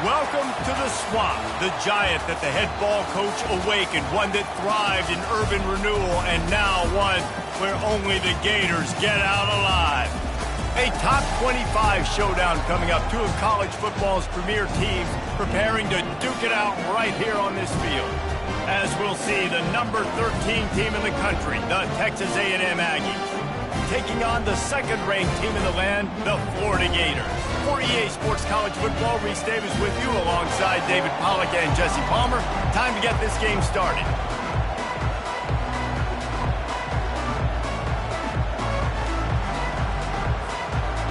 Welcome to the Swamp, the giant that the head ball coach awakened, one that thrived in urban renewal, and now one where only the Gators get out alive. A top 25 showdown coming up. Two of college football's premier teams preparing to duke it out right here on this field. As we'll see, the number 13 team in the country, the Texas A&M Aggies, taking on the second-ranked team in the land, the Florida Gators. For EA Sports College Football, Reese Davis with you alongside David Pollack and Jesse Palmer. Time to get this game started.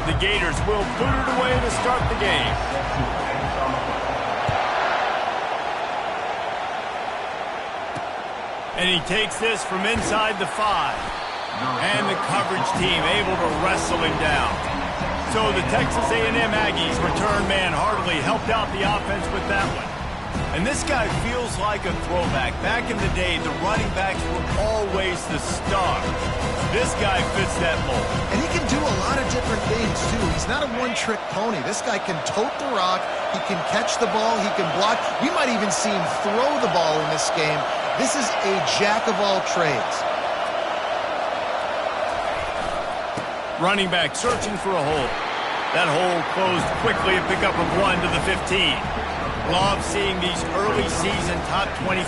The Gators will boot it away to start the game. And he takes this from inside the 5. And the coverage team able to wrestle him down. So the Texas A&M Aggies return man hardly helped out the offense with that one. And this guy feels like a throwback. Back in the day, the running backs were always the star. This guy fits that mold. And he can do a lot of different things, too. He's not a one-trick pony. This guy can tote the rock. He can catch the ball. He can block. We might even see him throw the ball in this game. This is a jack of all trades. Running back searching for a hole. That hole closed quickly, a pickup of 1 to the 15. Love seeing these early season top 25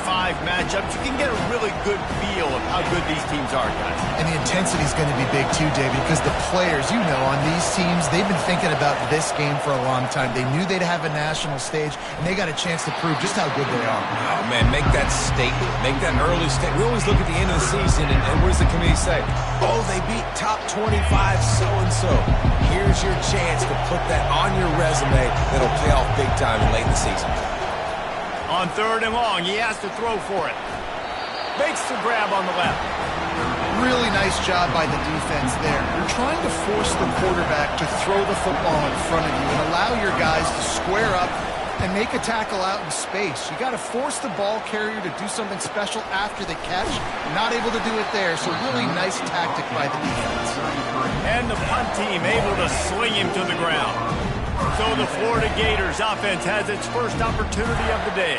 matchups. You can get a really good feel of how good these teams are, guys. And the intensity is going to be big too, David, because the players, you know, on these teams, they've been thinking about this game for a long time. They knew they'd have a national stage, and they got a chance to prove just how good they are. Oh, man, make that statement. Make that early statement. We always look at the end of the season, and what does the committee say? Oh, they beat top 25 so-and-so. Here's your chance to put that on your resume that'll pay off big time late in the season. On 3rd and long, he has to throw for it. Makes the grab on the left. Really nice job by the defense there. You're trying to force the quarterback to throw the football in front of you and allow your guys to square up and make a tackle out in space. You got to force the ball carrier to do something special after the catch. Not able to do it there, so really nice tactic by the defense. And the punt team able to sling him to the ground. So the Florida Gators offense has its first opportunity of the day.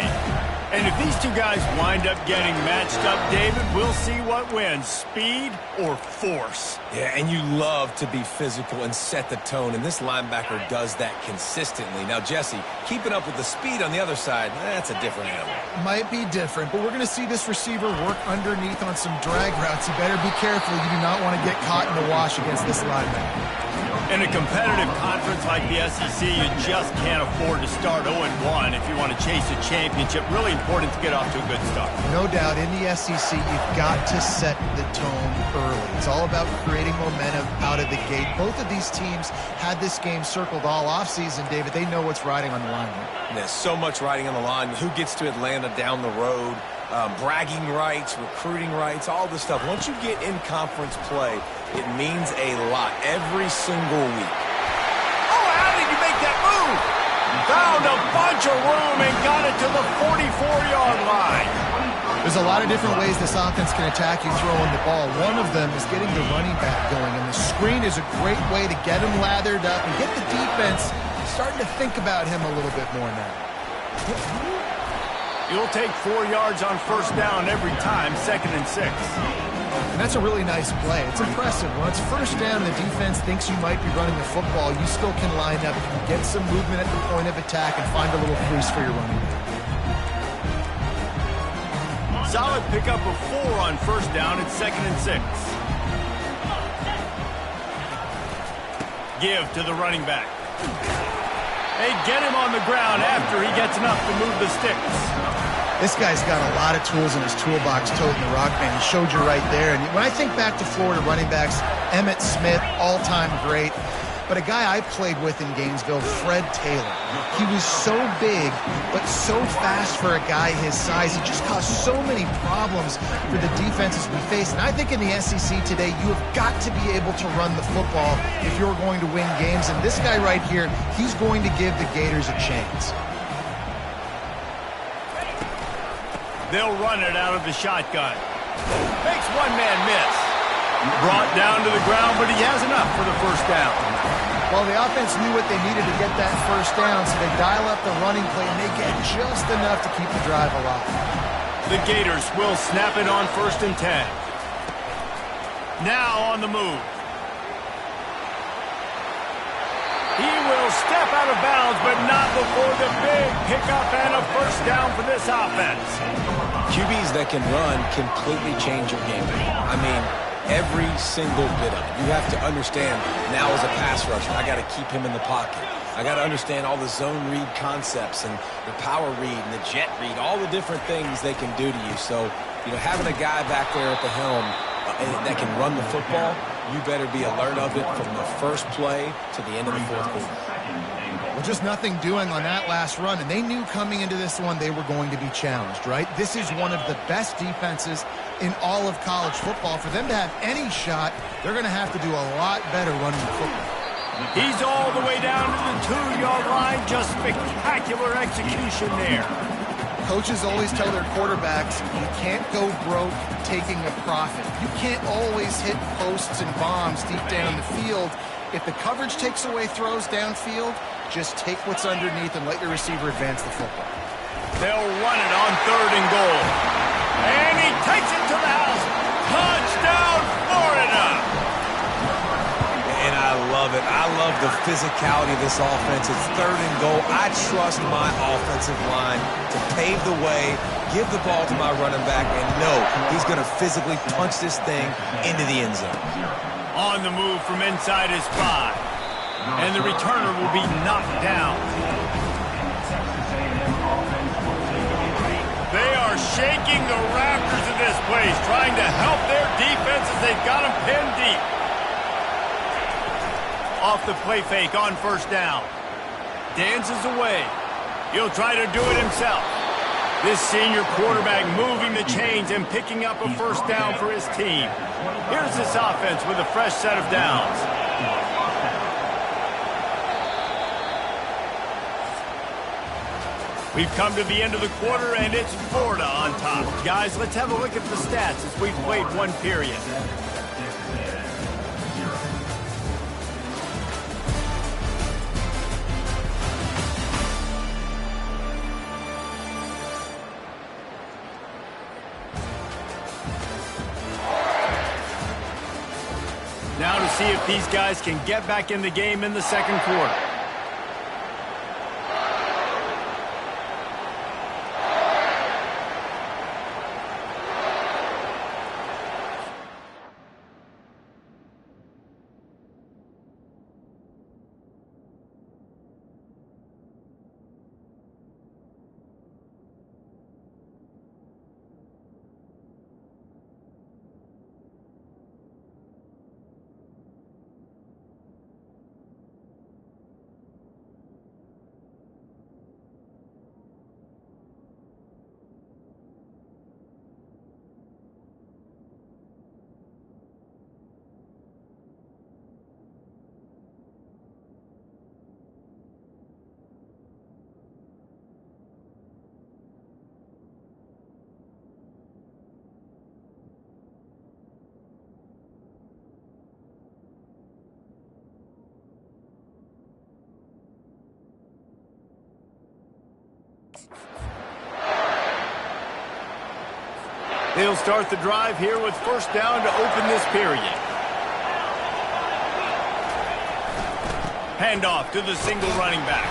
And if these two guys wind up getting matched up, David, we'll see what wins, speed or force. Yeah, and you love to be physical and set the tone, and this linebacker does that consistently. Now, Jesse, keeping up with the speed on the other side, that's a different animal. Might be different, but we're going to see this receiver work underneath on some drag routes. You better be careful. You do not want to get caught in the wash against this linebacker. In a competitive conference like the SEC, you just can't afford to start 0-1 if you want to chase a championship. Really important to get off to a good start. No doubt, in the SEC, you've got to set the tone early. It's all about creating momentum out of the gate. Both of these teams had this game circled all offseason, David. They know what's riding on the line. There's so much riding on the line. Who gets to Atlanta down the road? Bragging rights, recruiting rights, all this stuff. Once you get in conference play, it means a lot every single week. Oh, how did you make that move? Found a bunch of room and got it to the 44-yard line. There's a lot of different ways this offense can attack you throwing the ball. One of them is getting the running back going, and the screen is a great way to get him lathered up and get the defense starting to think about him a little bit more now. You'll take 4 yards on first down every time, 2nd and 6. And that's a really nice play. It's impressive. When it's first down, the defense thinks you might be running the football. You still can line up and get some movement at the point of attack and find a little crease for your running back. Solid pickup of 4 on first down. It's 2nd and 6. Give to the running back. They get him on the ground after he gets enough to move the sticks. This guy's got a lot of tools in his toolbox toting the rock, man. He showed you right there. And when I think back to Florida running backs, Emmitt Smith, all-time great. But a guy I played with in Gainesville, Fred Taylor. He was so big, but so fast for a guy his size. He just caused so many problems for the defenses we face. And I think in the SEC today, you have got to be able to run the football if you're going to win games. And this guy right here, he's going to give the Gators a chance. They'll run it out of the shotgun. Makes one man miss. Brought down to the ground, but he has enough for the first down. Well, the offense knew what they needed to get that first down, so they dial up the running play, and they get just enough to keep the drive alive. The Gators will snap it on 1st and 10. Now on the move. He will step out of bounds, but not before the big pickup and a first down for this offense. QBs that can run completely change your game. I mean, every single bit of it. You have to understand, now as a pass rusher, I got to keep him in the pocket. I got to understand all the zone read concepts and the power read and the jet read, all the different things they can do to you. So, having a guy back there at the helm that can run the football, you better be alert of it from the first play to the end of the fourth quarter. Well, just nothing doing on that last run, and they knew coming into this one they were going to be challenged, right? This is one of the best defenses in all of college football. For them to have any shot, they're going to have to do a lot better running the football. He's all the way down to the 2-yard line. Just spectacular execution there. Coaches always tell their quarterbacks, you can't go broke taking a profit. You can't always hit posts and bombs deep down the field. If the coverage takes away throws downfield, just take what's underneath and let your receiver advance the football. They'll run it on 3rd and goal. And he takes it to the house. Touchdown, Florida! And I love it. I love the physicality of this offense. It's 3rd and goal. I trust my offensive line to pave the way, give the ball to my running back, and know he's going to physically punch this thing into the end zone. On the move from inside his 5. And the returner will be knocked down. They are shaking the rafters of this place, trying to help their defense as they've got them pinned deep. Off the play fake on 1st down. Dances away. He'll try to do it himself. This senior quarterback moving the chains and picking up a first down for his team. Here's this offense with a fresh set of downs. We've come to the end of the quarter, and it's Florida on top. Guys, let's have a look at the stats as we've played one period. Now to see if these guys can get back in the game in the 2nd quarter. They'll start the drive here with 1st down to open this period. Handoff to the single running back.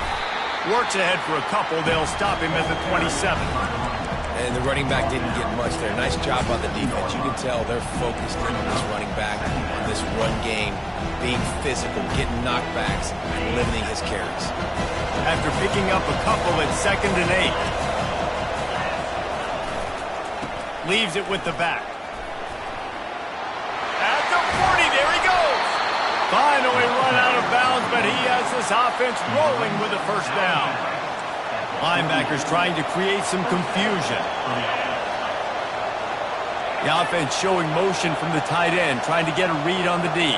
Works ahead for a couple. They'll stop him at the 27. And the running back didn't get much there. Nice job by the defense. You can tell they're focused in on this running back, on this run game, being physical, getting knockbacks, and limiting his carries. After picking up a couple at 2nd and 8. Leaves it with the back. At the 40, there he goes. Finally run out of bounds, but he has this offense rolling with a first down. Linebackers trying to create some confusion. The offense showing motion from the tight end, trying to get a read on the D.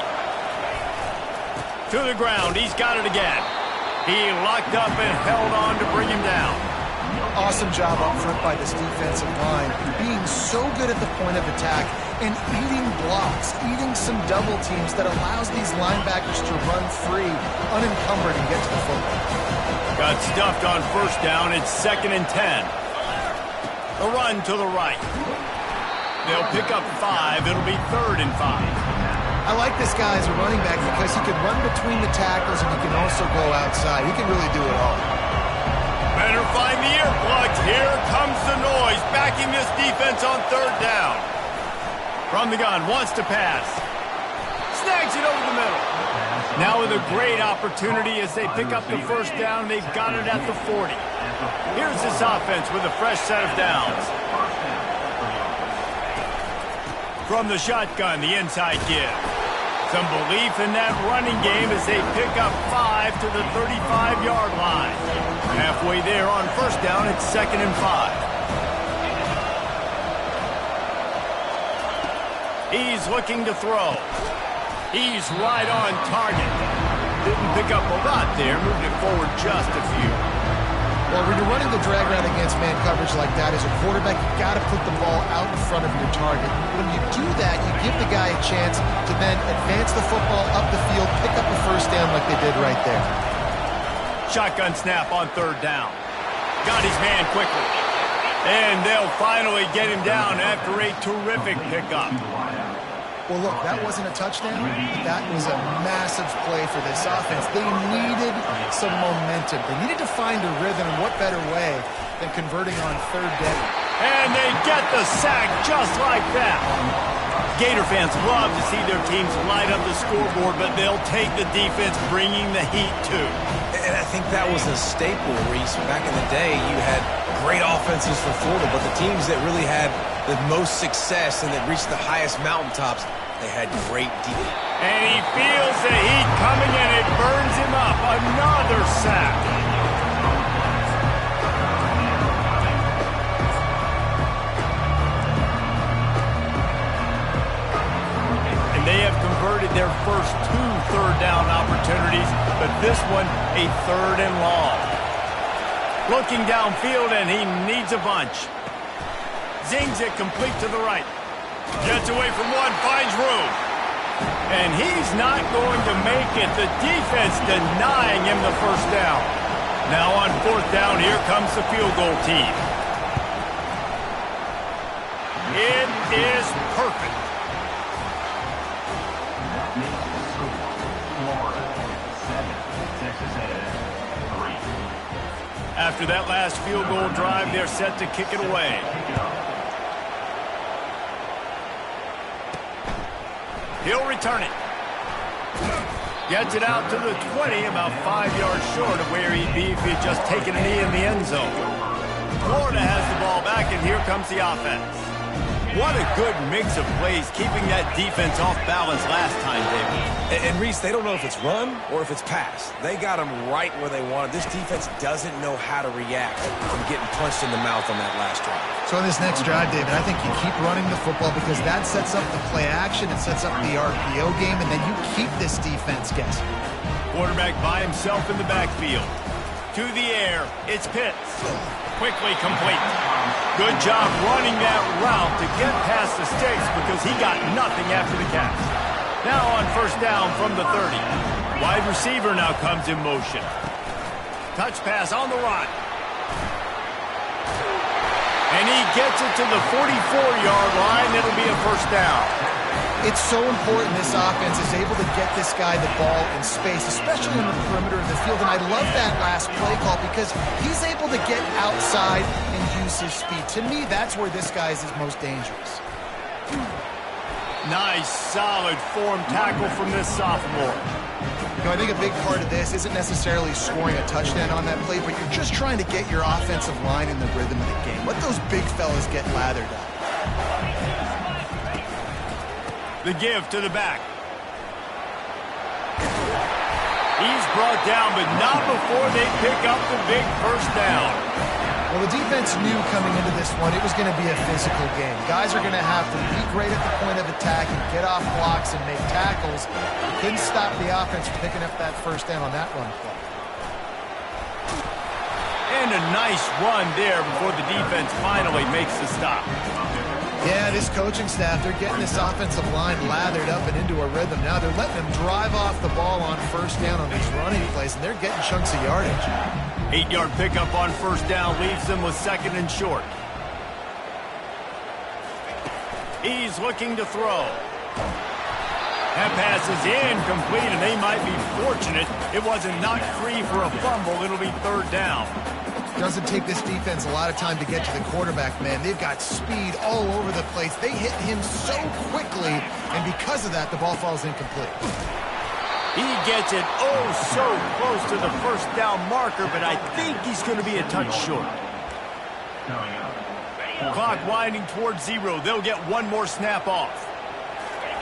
To the ground, he's got it again. He locked up and held on to bring him down. Awesome job up front by this defensive line, being so good at the point of attack and eating blocks, eating some double teams that allows these linebackers to run free, unencumbered, and get to the football. Got stuffed on first down. It's 2nd and 10. A run to the right. They'll pick up 5. It'll be 3rd and 5. I like this guy as a running back because he can run between the tackles and he can also go outside. He can really do it all. Better find the earplugs. Here comes the noise, backing this defense on 3rd down. From the gun, wants to pass. Snags it over the middle. Now with a great opportunity as they pick up the first down. They've got it at the 40. Here's this offense with a fresh set of downs. From the shotgun, the inside give. Some belief in that running game as they pick up 5 to the 35-yard line. Halfway there on first down, it's 2nd and 5. He's looking to throw. He's right on target. Didn't pick up a lot there, moved it forward just a few. Well, when you're running the drag route against man coverage like that as a quarterback, you got to put the ball out in front of your target. When you do that, you give the guy a chance to then advance the football up the field, pick up a first down like they did right there. Shotgun snap on 3rd down. Got his man quickly. And they'll finally get him down after a terrific pickup. Well, look, that wasn't a touchdown, but that was a massive play for this offense. They needed some momentum. They needed to find a rhythm, and what better way than converting on 3rd down. And they get the sack just like that. Gator fans love to see their teams light up the scoreboard, but they'll take the defense bringing the heat too. And I think that was a staple, Reese. Back in the day, you had great offenses for Florida, but the teams that really had the most success and that reached the highest mountaintops, they had great defense. And he feels the heat coming and it burns him up. Another sack. And they have converted their first 2 third down opportunities, but this one a 3rd and long. Looking downfield, and he needs a bunch. Zings it complete to the right. Gets away from one, finds room. And he's not going to make it. The defense denying him the first down. Now on 4th down, here comes the field goal team. It is perfect. After that last field goal drive, they're set to kick it away. He'll return it. Gets it out to the 20, about 5 yards short of where he'd be if he'd just taken a knee in the end zone. Florida has the ball back, and here comes the offense. What a good mix of plays, keeping that defense off balance last time, David. And Reese, they don't know if it's run or if it's pass. They got them right where they wanted. This defense doesn't know how to react from getting punched in the mouth on that last drive. So in this next drive, David, I think you keep running the football because that sets up the play action, it sets up the RPO game, and then you keep this defense guessing. Quarterback by himself in the backfield. To the air, it's Pitts. Quickly complete. Good job running that route to get past the sticks because he got nothing after the catch. Now on first down from the 30. Wide receiver now comes in motion. Touch pass on the run. And he gets it to the 44-yard line. It'll be a first down. It's so important this offense is able to get this guy the ball in space, especially on the perimeter of the field. And I love that last play call because he's able to get outside and use his speed. To me, that's where this guy is most dangerous. Nice, solid form tackle from this sophomore. You know, I think a big part of this isn't necessarily scoring a touchdown on that play, but you're just trying to get your offensive line in the rhythm of the game. Let those big fellas get lathered up. The give to the back. He's brought down, but not before they pick up the big first down. Well, the defense knew coming into this one it was going to be a physical game. Guys are going to have to be great at the point of attack and get off blocks and make tackles. They couldn't stop the offense from picking up that first down on that run play. And a nice run there before the defense finally makes the stop. Yeah, this coaching staff, they're getting this offensive line lathered up and into a rhythm. Now they're letting them drive off the ball on first down on these running plays, and they're getting chunks of yardage. 8-yard pickup on first down leaves them with 2nd and short. He's looking to throw. That pass is incomplete, and they might be fortunate it wasn't knocked free for a fumble. It'll be 3rd down. Doesn't take this defense a lot of time to get to the quarterback, man. They've got speed all over the place. They hit him so quickly, and because of that, the ball falls incomplete. He gets it so close to the first down marker, but I think he's going to be a touch short. Clock winding towards 0. They'll get one more snap off.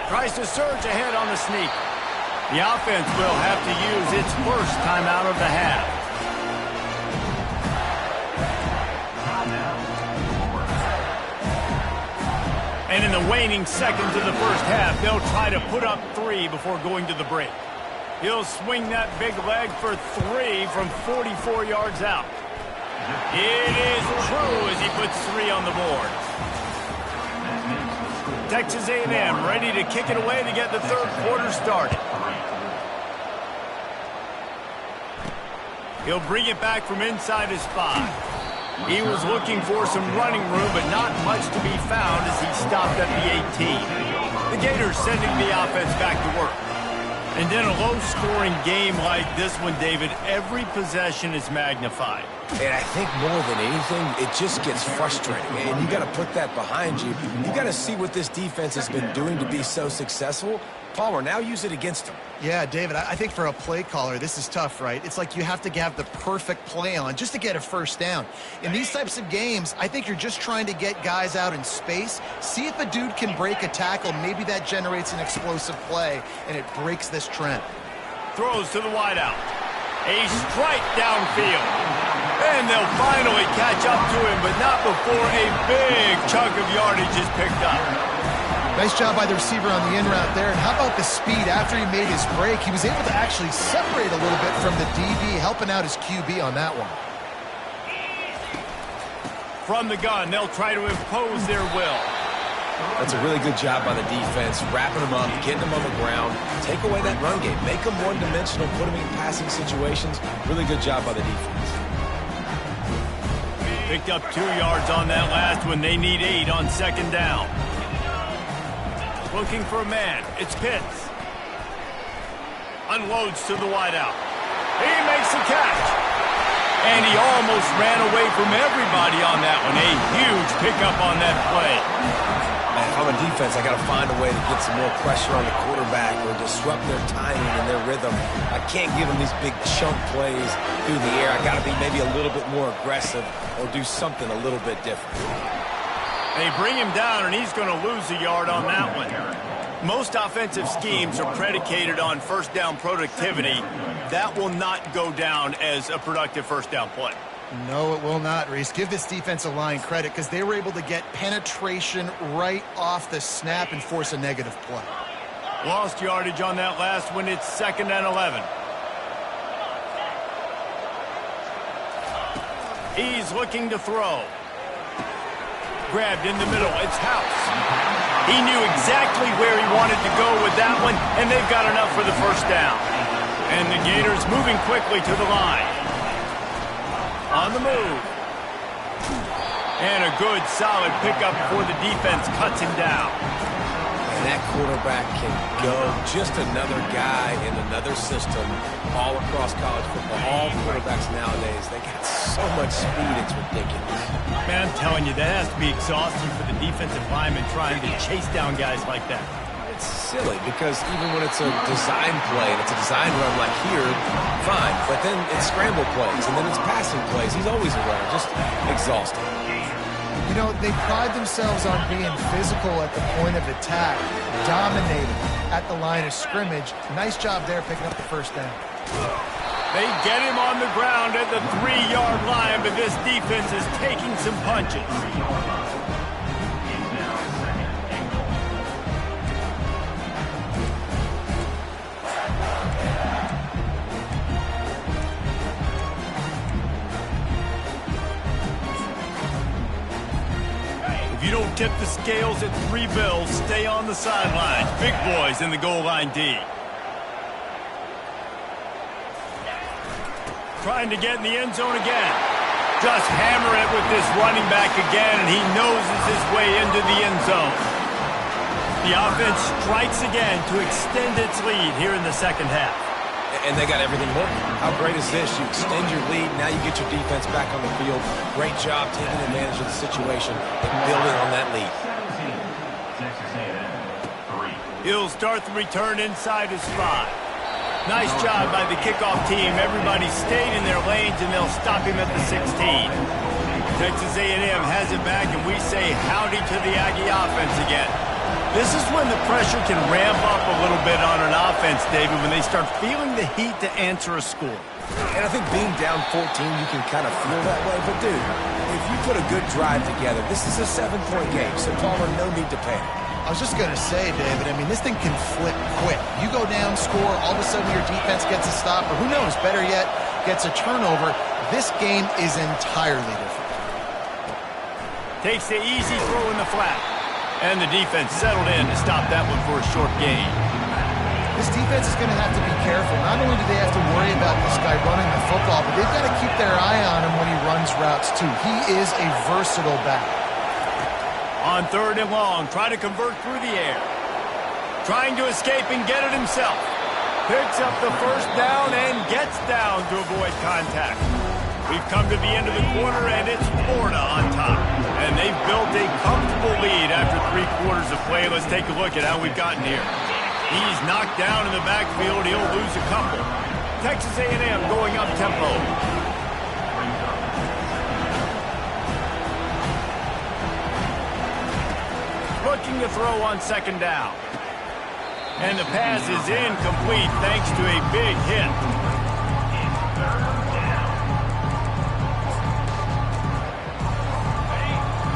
Tries to surge ahead on the sneak. The offense will have to use its first timeout of the half. And in the waning seconds of the first half, they'll try to put up 3 before going to the break. He'll swing that big leg for 3 from 44 yards out. It is true as he puts 3 on the board. Texas A&M ready to kick it away to get the 3rd quarter started. He'll bring it back from inside his 5. He was looking for some running room, but not much to be found as he stopped at the 18. The Gators sending the offense back to work. And in a low-scoring game like this one, David, every possession is magnified. And I think more than anything, it just gets frustrating. And you got to put that behind you. You got to see what this defense has been doing to be so successful. Palmer, now use it against them. Yeah, David, I think for a play caller, this is tough, right? It's like you have to have the perfect play on just to get a first down. In these types of games, I think you're just trying to get guys out in space, see if a dude can break a tackle. Maybe that generates an explosive play, and it breaks this trend. Throws to the wideout. A strike downfield. And they'll finally catch up to him, but not before a big chunk of yardage is picked up. Nice job by the receiver on the in route there. And how about the speed after he made his break? He was able to actually separate a little bit from the DB, helping out his QB on that one. From the gun, they'll try to impose their will. That's a really good job by the defense, wrapping them up, getting them on the ground, take away that run game, make them one-dimensional, put them in passing situations. Really good job by the defense. Picked up 2 yards on that last one. They need 8 on 2nd down. Looking for a man. It's Pitts. Unloads to the wideout. He makes the catch. And he almost ran away from everybody on that one. A huge pickup on that play. Man, if I'm a defense, I got to find a way to get some more pressure on the quarterback or disrupt their timing and their rhythm. I can't give them these big chunk plays through the air. I got to be maybe a little bit more aggressive or do something a little bit different. They bring him down, and he's going to lose a yard on that one. Most offensive schemes are predicated on first down productivity. That will not go down as a productive first down play. No, it will not, Reese. Give this defensive line credit because they were able to get penetration right off the snap and force a negative play. Lost yardage on that last one. It's 2nd and 11. He's looking to throw. Grabbed in the middle. It's House. He knew exactly where he wanted to go with that one, and they've got enough for the first down. And the Gators moving quickly to the line. On the move. And a good, solid pickup before the defense cuts him down. And that quarterback can go. Just another guy in another system all across college football. All quarterbacks nowadays, they got so much speed, it's ridiculous. Man, I'm telling you, that has to be exhausting for the defensive lineman trying to chase down guys like that. It's silly because even when it's a design play and it's a design run like here, fine. But then it's scramble plays and then it's passing plays. He's always a runner, just exhausting. You know, they pride themselves on being physical at the point of attack, dominating at the line of scrimmage. Nice job there picking up the first down. They get him on the ground at the 3-yard line, but this defense is taking some punches. you don't tip the scales at 3 bills, stay on the sidelines. Big boys in the goal line D. Trying to get in the end zone again. Just hammer it with this running back again, and he noses his way into the end zone. The offense strikes again to extend its lead here in the second half. And they got everything working. How great is this? You extend your lead, now you get your defense back on the field. Great job taking advantage of the situation and building on that lead. He'll start the return inside his 5. Nice job by the kickoff team. Everybody stayed in their lanes, and they'll stop him at the 16. Texas A&M has it back, and we say howdy to the Aggie offense again. This is when the pressure can ramp up a little bit on an offense, David, when they start feeling the heat to answer a score. And I think being down 14, you can kind of feel that way. But, dude, if you put a good drive together, this is a 7-point game, so Palmer, no need to panic. I was just going to say, David, I mean, this thing can flip quick. You go down, score, all of a sudden your defense gets a stop, or who knows, better yet, gets a turnover. This game is entirely different. Takes the easy throw in the flat. And the defense settled in to stop that one for a short gain. This defense is going to have to be careful. Not only do they have to worry about this guy running the football, but they've got to keep their eye on him when he runs routes, too. He is a versatile back. On 3rd and long, try to convert through the air. Trying to escape and get it himself. Picks up the first down and gets down to avoid contact. We've come to the end of the quarter, and it's Florida on top. And they've built a comfortable lead after 3 quarters of play. Let's take a look at how we've gotten here. He's knocked down in the backfield. He'll lose a couple. Texas A&M going up tempo. Looking to throw on 2nd down. And the pass is incomplete thanks to a big hit.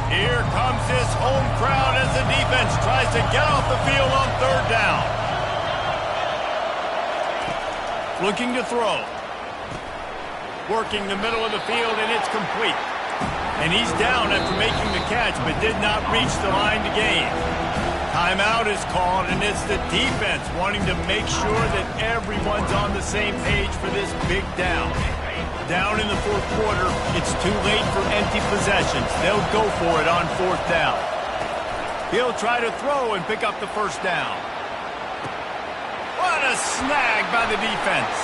Here comes this home crowd as the defense tries to get off the field on 3rd down. Looking to throw. Working the middle of the field, and it's complete. And he's down after making the catch, but did not reach the line to gain. Timeout is called, and it's the defense wanting to make sure that everyone's on the same page for this big down. Down in the 4th quarter, it's too late for empty possessions. They'll go for it on 4th down. He'll try to throw and pick up the 1st down. What a snag by the defense.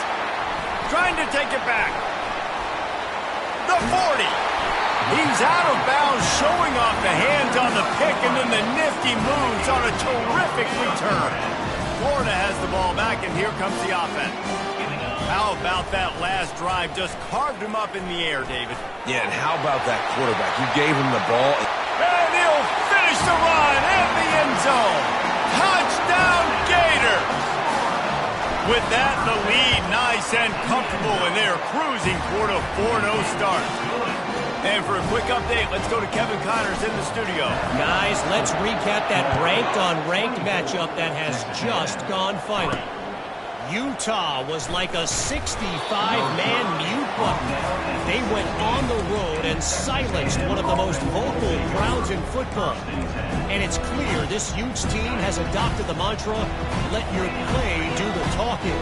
Trying to take it back. The 40. He's out of bounds, showing off the hands on the pick, and then the nifty moves on a terrific return. Florida has the ball back, and here comes the offense. How about that last drive? Just carved him up in the air, David. Yeah, and how about that quarterback? You gave him the ball. And he'll finish the run in the end zone. Touchdown, Gators! With that, the lead nice and comfortable, and they're cruising toward a 4-0 start. And for a quick update, let's go to Kevin Connors in the studio. Guys, let's recap that ranked-on-ranked matchup that has just gone final. Utah was like a 65-man mute button. They went on the road and silenced one of the most vocal crowds in football. And it's clear this Utes team has adopted the mantra, let your play do the talking.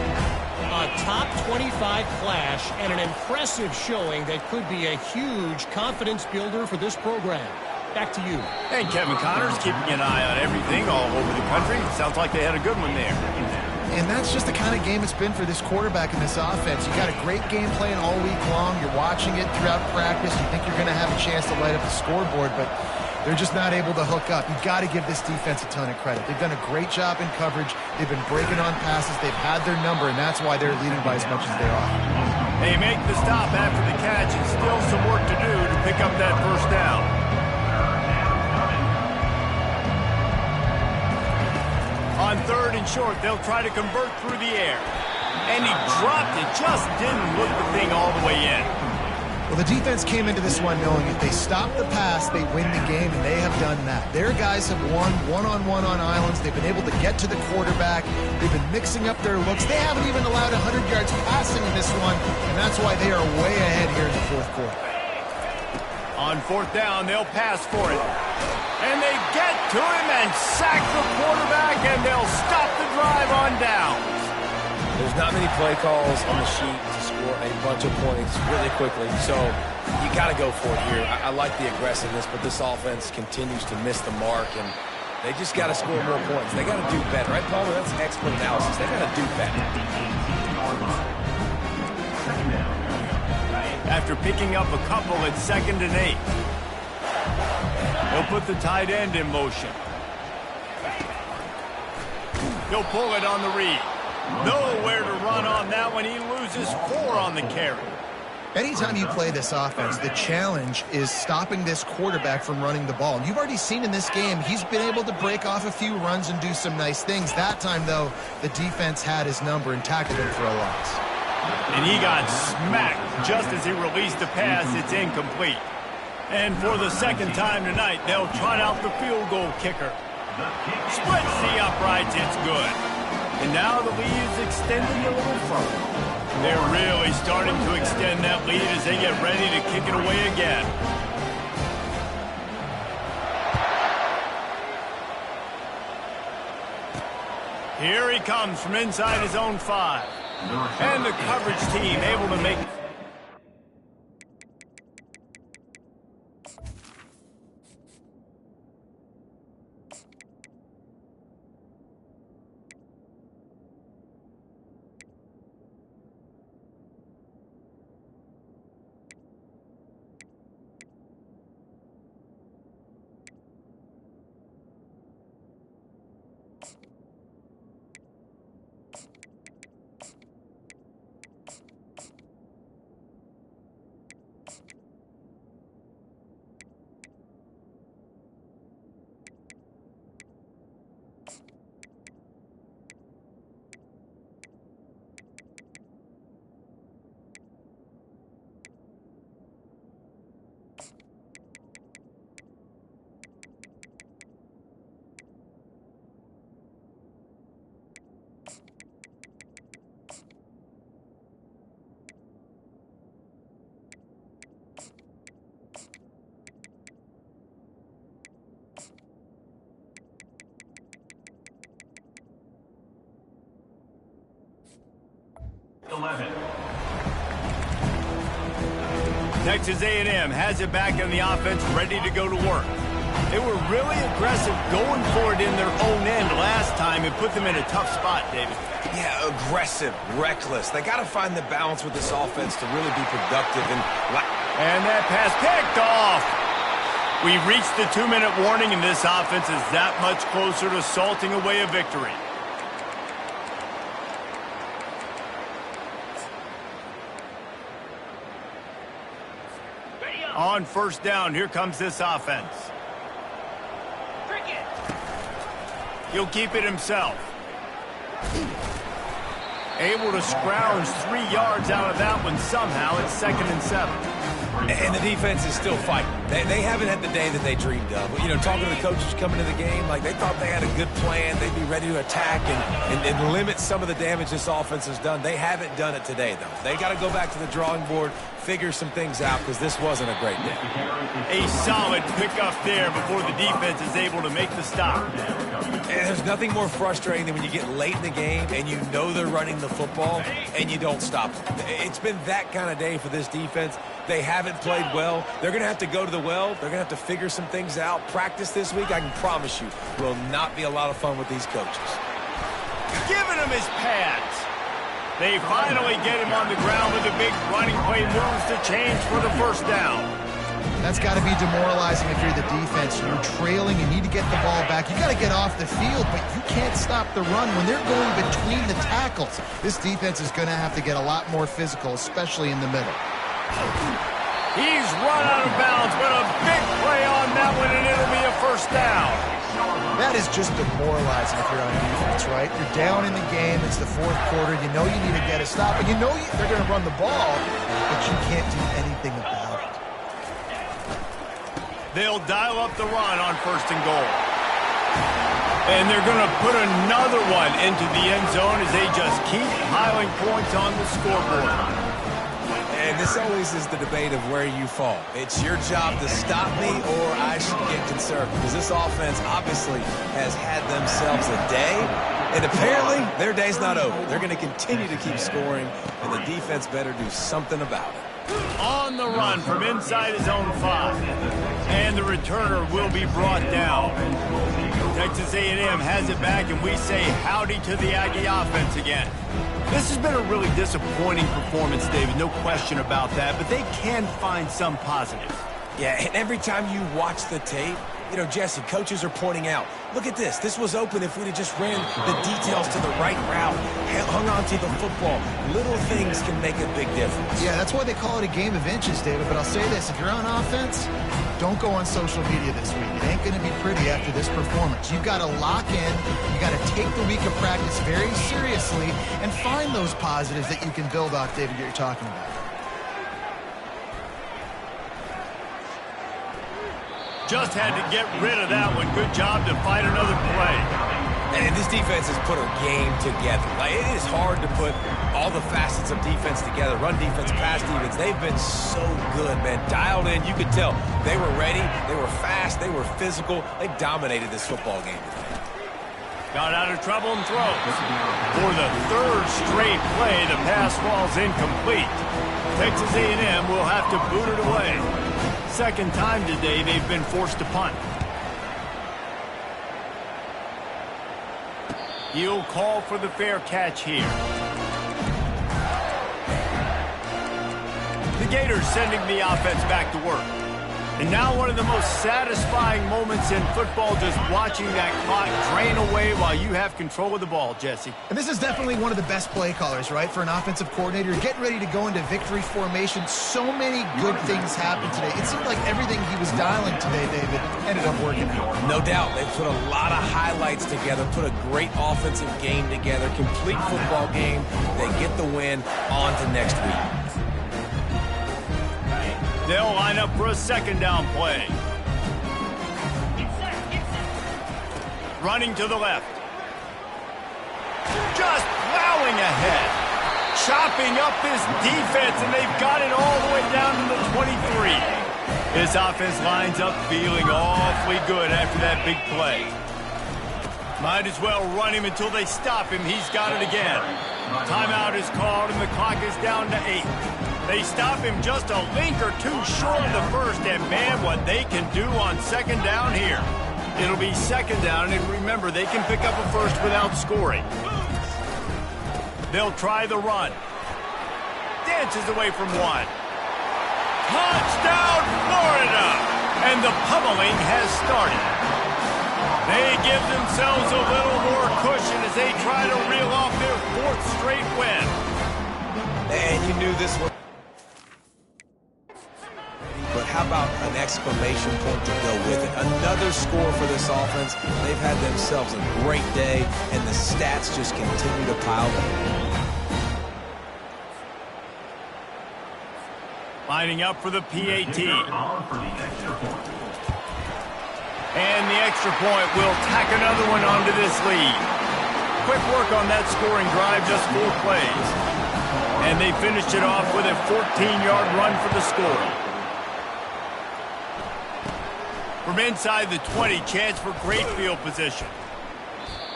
A top 25 clash and an impressive showing that could be a huge confidence builder for this program. Back to you. And Kevin Connors keeping an eye on everything all over the country. Sounds like they had a good one there. And that's just the kind of game it's been for this quarterback and this offense. You got a great game plan all week long. You're watching it throughout practice. You think you're going to have a chance to light up the scoreboard, but they're just not able to hook up. You've got to give this defense a ton of credit. They've done a great job in coverage. They've been breaking on passes. They've had their number, and that's why they're leading by as much as they are. They make the stop after the catch, and still some work to do to pick up that 1st down. On 3rd and short, they'll try to convert through the air. And he dropped it, just didn't look the thing all the way in. Well, the defense came into this one knowing if they stop the pass, they win the game, and they have done that. Their guys have won one-on-one on islands. They've been able to get to the quarterback. They've been mixing up their looks. They haven't even allowed 100 yards passing in this one, and that's why they are way ahead here in the 4th quarter. On 4th down, they'll pass for it. And they get to him and sack the quarterback, and they'll stop the drive on downs. There's not many play calls on the sheet to score a bunch of points really quickly, so you got to go for it here. I like the aggressiveness, but this offense continues to miss the mark, and they just got to score more points. They got to do better, right, Palmer? That's expert analysis. They got to do better. After picking up a couple at 2nd and 8. He'll put the tight end in motion. He'll pull it on the read. Nowhere to run on that one. He loses 4 on the carry. Anytime you play this offense, the challenge is stopping this quarterback from running the ball. And you've already seen in this game, he's been able to break off a few runs and do some nice things. That time, though, the defense had his number and tackled him for a loss. And he got smacked just as he released the pass. It's incomplete. And for the second time tonight, they'll trot out the field goal kicker. Splits the uprights. It's good. And now the lead is extending a little further. They're really starting to extend that lead as they get ready to kick it away again. Here he comes from inside his own 5. And the coverage team able to make... Texas A&M has it back in the offense, ready to go to work. They were really aggressive going for it in their own end last time and put them in a tough spot, David. Yeah, aggressive, reckless. They got to find the balance with this offense to really be productive. And that pass picked off. We reached the 2-minute warning, and this offense is that much closer to salting away a victory. On first down, here comes this offense. He'll keep it himself. Able to scrounge 3 yards out of that one somehow. It's 2nd and 7. And the defense is still fighting. They haven't had the day that they dreamed of. You know, talking to the coaches coming to the game, like they thought they had a good plan. They'd be ready to attack and limit some of the damage this offense has done. They haven't done it today, though. They got to go back to the drawing board, figure some things out, because this wasn't a great day. A solid pickup there before the defense is able to make the stop. And there's nothing more frustrating than when you get late in the game and you know they're running the football and you don't stop them. It's been that kind of day for this defense. They haven't played well. They're going to have to go to the well. They're going to have to figure some things out. Practice this week, I can promise you, will not be a lot of fun with these coaches. Giving him his pads. They finally get him on the ground with a big running play moves to change for the first down. That's got to be demoralizing if you're the defense. You're trailing, you need to get the ball back. You got to get off the field, but you can't stop the run when they're going between the tackles. This defense is going to have to get a lot more physical, especially in the middle. He's run out of bounds, but a big play on that one, and it'll be a first down. That is just demoralizing if you're on defense, right? You're down in the game. It's the 4th quarter. You know you need to get a stop, and you know they're going to run the ball, but you can't do anything about it. They'll dial up the run on 1st and goal. And they're going to put another one into the end zone as they just keep piling points on the scoreboard. And And this always is the debate of where you fall. It's your job to stop me, or I should get concerned, because this offense obviously has had themselves a day, and apparently their day's not over. They're going to continue to keep scoring, and the defense better do something about it. On the run from inside his own 5. And the returner will be brought down. Texas A&M has it back, and we say howdy to the Aggie offense again. This has been a really disappointing performance, David, no question about that, but they can find some positives. Yeah, and every time you watch the tape, you know, Jesse, coaches are pointing out, look at this. This was open if we'd have just ran the details to the right route, hung on to the football. Little things can make a big difference. Yeah, that's why they call it a game of inches, David. But I'll say this, if you're on offense, don't go on social media this week. It ain't going to be pretty after this performance. You've got to lock in. You've got to take the week of practice very seriously and find those positives that you can build off, David, that you're talking about. Just had to get rid of that one. Good job to fight another play. And this defense has put a game together. Like, it is hard to put all the facets of defense together. Run defense, pass defense. They've been so good, man. Dialed in. You could tell they were ready. They were fast. They were physical. They dominated this football game today. Got out of trouble and throws. For the third straight play, the pass falls incomplete. Texas A&M will have to boot it away. Second time today they've been forced to punt. He'll call for the fair catch here. The Gators sending the offense back to work. And now one of the most satisfying moments in football, just watching that clock drain away while you have control of the ball, Jesse. And this is definitely one of the best play callers, right, for an offensive coordinator. Getting ready to go into victory formation. So many good things happened today. It seemed like everything he was dialing today, David, ended up working out. No doubt. They put a lot of highlights together, put a great offensive game together, complete football game. They get the win. On to next week. They'll line up for a second down play. Running to the left. Just plowing ahead. Chopping up this defense, and they've got it all the way down to the 23. This offense lines up feeling awfully good after that big play. Might as well run him until they stop him. He's got it again. Timeout is called, and the clock is down to 8. They stop him just a link or two short of the first, and man, what they can do on second down here. It'll be second down, and remember, they can pick up a first without scoring. They'll try the run. Dances away from one. Touchdown, Florida! And the pummeling has started. They give themselves a little more cushion as they try to reel off their 4th straight win. And you knew this one. But how about an exclamation point to go with it? Another score for this offense. They've had themselves a great day, and the stats just continue to pile up. Lining up for the PAT. And the extra point will tack another one onto this lead. Quick work on that scoring drive, just 4 plays. And they finished it off with a 14-yard run for the score. From inside the 20, chance for great field position.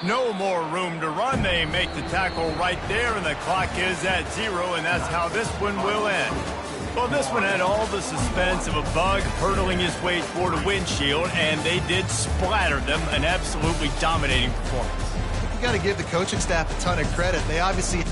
No more room to run. They make the tackle right there, and the clock is at 0, and that's how this one will end. Well, this one had all the suspense of a bug hurtling his way toward a windshield, and they did splatter them. An absolutely dominating performance. You got to give the coaching staff a ton of credit. They obviously